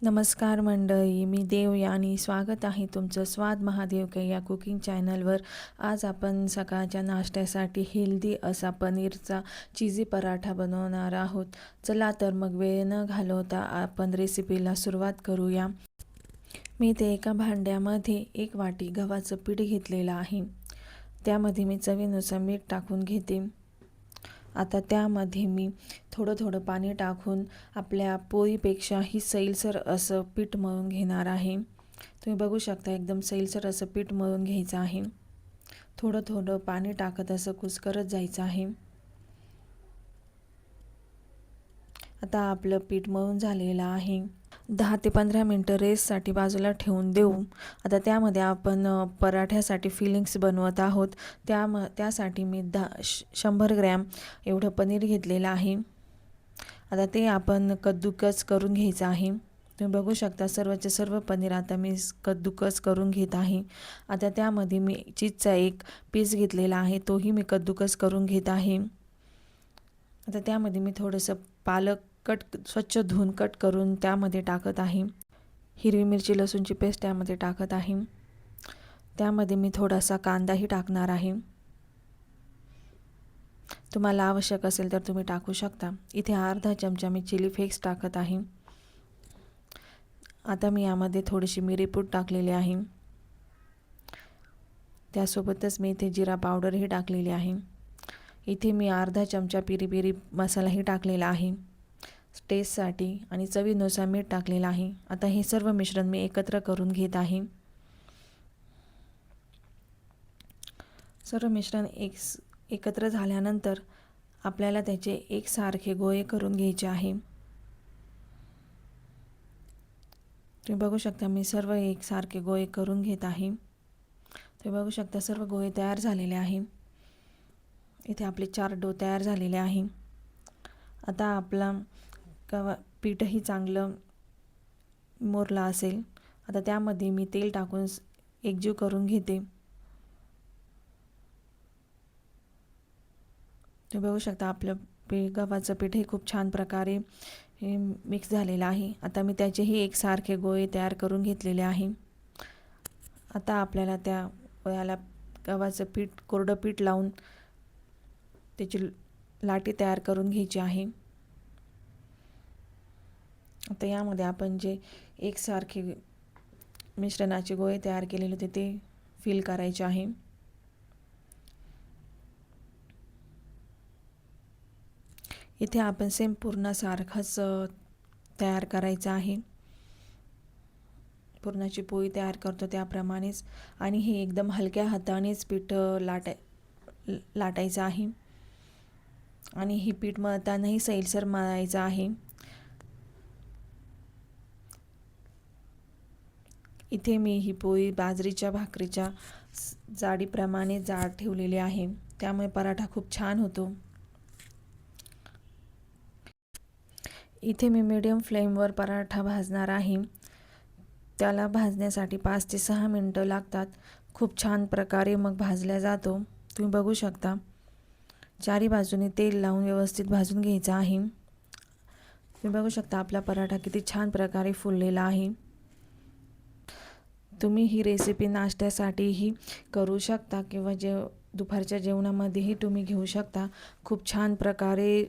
नमस्कार मंडळी, मी देवया आणि स्वागत आहे तुमचं स्वाद महादेव के या कुकिंग चॅनलवर। आज आपण सकाळच्या नाश्त्यासाठी हेल्दी असा पनीरचा चीजी पराठा बनवणार आहोत। चला तर मग वेळ न घालवता आपण रेसिपीला सुरुवात करूया। मी ते एका भांड्यामध्ये 1 वाटी गव्हाचं पीठ घेतलेलं आहे। त्यामध्ये मी चवीनुसार मीठ टाकून घेते। आता त्यामध्ये मी थोडं पाणी टाकून आपल्या पोळीपेक्षाही सैलसर असं पीठ मळून घेणार आहे। तुम्ही बघू शकता एकदम सैलसर असं पीठ मळून घ्यायचं आहे। थोडं पाणी टाकत असं कुस्करत जायचं आहे। आता आपलं पीठ मळून झालेलं आहे। 10 ते 15 मिनिटं रेस्टसाठी बाजूला ठेवून देऊ। आता त्यामध्ये आपण पराठ्यासाठी फिलिंग्स बनवत आहोत। त्यासाठी मी 100 ग्रॅम एवढं पनीर घेतलेलं आहे। आता ते आपण कद्दूकस करून घ्यायचं आहे। तुम्ही बघू शकता सर्वचे सर्व पनीर आता मी कद्दूकस करून घेत आहे। आता त्यामध्ये मी चीजचा एक पीस घेतलेला आहे, तोही मी कद्दूकस करून घेत आहे। आता त्यामध्ये मी थोडंसं पालक स्वच्छ धुवून कट करून त्यामध्ये टाकत आहे। हिरवी मिरची लसूणची पेस्ट त्यामध्ये टाकत आहे। त्यामध्ये मी थोडासा कांदाही टाकणार आहे। तुम्हाला आवश्यक असेल तर तुम्ही टाकू शकता। इथे अर्धा चमचा मी चिली फ्लेक्स टाकत आहे। आता मी यामध्ये थोडीशी मिरीपूड टाकलेली आहे। त्यासोबतच मी इथे जिरा पावडरही टाकलेली आहे। इथे मी अर्धा चमचा पेरी पेरी मसालाही टाकलेला आहे टेस्टसाठी आणि चवीनुसार मीठ टाकलेलं आहे। आता हे सर्व मिश्रण मी एकत्र करून घेत आहे। सर्व मिश्रण एकत्र झाल्यानंतर आपल्याला त्याचे एकसारखे गोळे करून घ्यायचे आहे। तुम्ही बघू शकता मी सर्व एकसारखे गोळे करून घेत आहे। तुम्ही बघू शकता सर्व गोळे तयार झालेले आहे। इथे आपले 4 डो तयार झालेले आहे। आता आपला पीठही चांगलं मुरलं असेल। आता त्यामध्ये मी तेल टाकून एकजीव करून घेते। तुम्ही बघू शकता आपलं गव्हाचं पीठ हे खूप छान प्रकारे मिक्स झालेलं आहे। आता मी त्याचेही एकसारखे गोळे तयार करून घेतलेले आहे। आता आपल्याला त्या गोळ्याला गव्हाचं पीठ कोरडं पीठ लावून त्याची लाटी तयार करून घ्यायची आहे। आता यामध्ये आपण जे एकसारखे मिश्रणाचे गोळे तयार केलेले होते ते फिल करायचे आहे। इथे आपण सेम पूर्णासारखाच तयार करायचा आहे। पूर्णाची पोळी तयार करतो त्याप्रमाणेच आणि हे एकदम हलक्या हातानेच पीठ लाटायचं आहे आणि ही पीठ मळतानाही सैलसर मळायचं आहे। इथे मी ही पोळी बाजरीच्या भाकरीच्या जाडीप्रमाणे जाड ठेवलेली आहे, त्यामुळे पराठा खूप छान होतो। इथे मी मीडियम फ्लेमवर पराठा भाजणार आहे। त्याला भाजण्यासाठी 5 ते 6 मिनिटं लागतात। खूप छान प्रकारे मग भाजला जातो। तुम्ही बघू शकता चारी बाजूने तेल लावून व्यवस्थित भाजून घ्यायचं आहे। तुम्ही बघू शकता आपला पराठा किती छान प्रकारे फुललेला आहे। तुम्ही ही रेसिपी नाश्त्यासाठीही करू शकता किंवा दुपारच्या जेवणामध्येही तुम्ही घेऊ शकता। खूप छान प्रकारे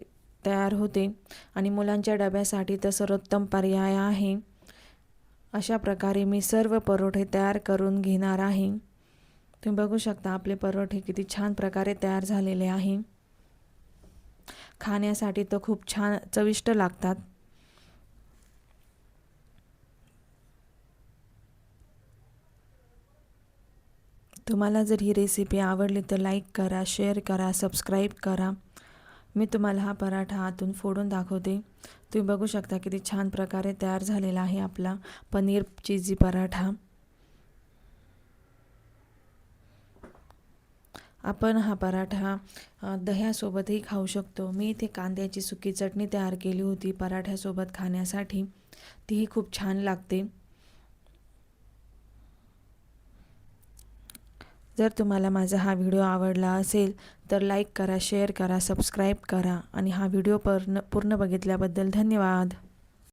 तयार होते आणि मुलांच्या डब्यासाठी तर सर्वोत्तम पर्याय आहे। अशा प्रकारे मी सर्व परोठे तयार करून घेणार आहे। तुम्ही बघू शकता आपले परोठे किती छान प्रकारे तयार झालेले आहे। खाण्यासाठी तर खूप छान चविष्ट लागतात। तुम्हाला जर ही रेसिपी आवडली तर लाईक करा, शेअर करा, सबस्क्राईब करा। मी तुम्हाला हा पराठा आतून फोडून दाखवते। तुम्ही बघू शकता किती छान प्रकारे तयार झालेला आहे आपला पनीर चीजी पराठा। आपण हा पराठा दह्यासोबतही खाऊ शकतो। मी इथे कांद्याची सुकी चटणी तयार केली होती पराठ्यासोबत खाण्यासाठी, तीही खूप छान लागते। जर तुम्हाला माझा हा व्हिडिओ आवडला असेल तर लाईक करा, शेअर करा, सबस्क्राईब करा आणि हा व्हिडिओ पूर्ण बघितल्याबद्दल धन्यवाद।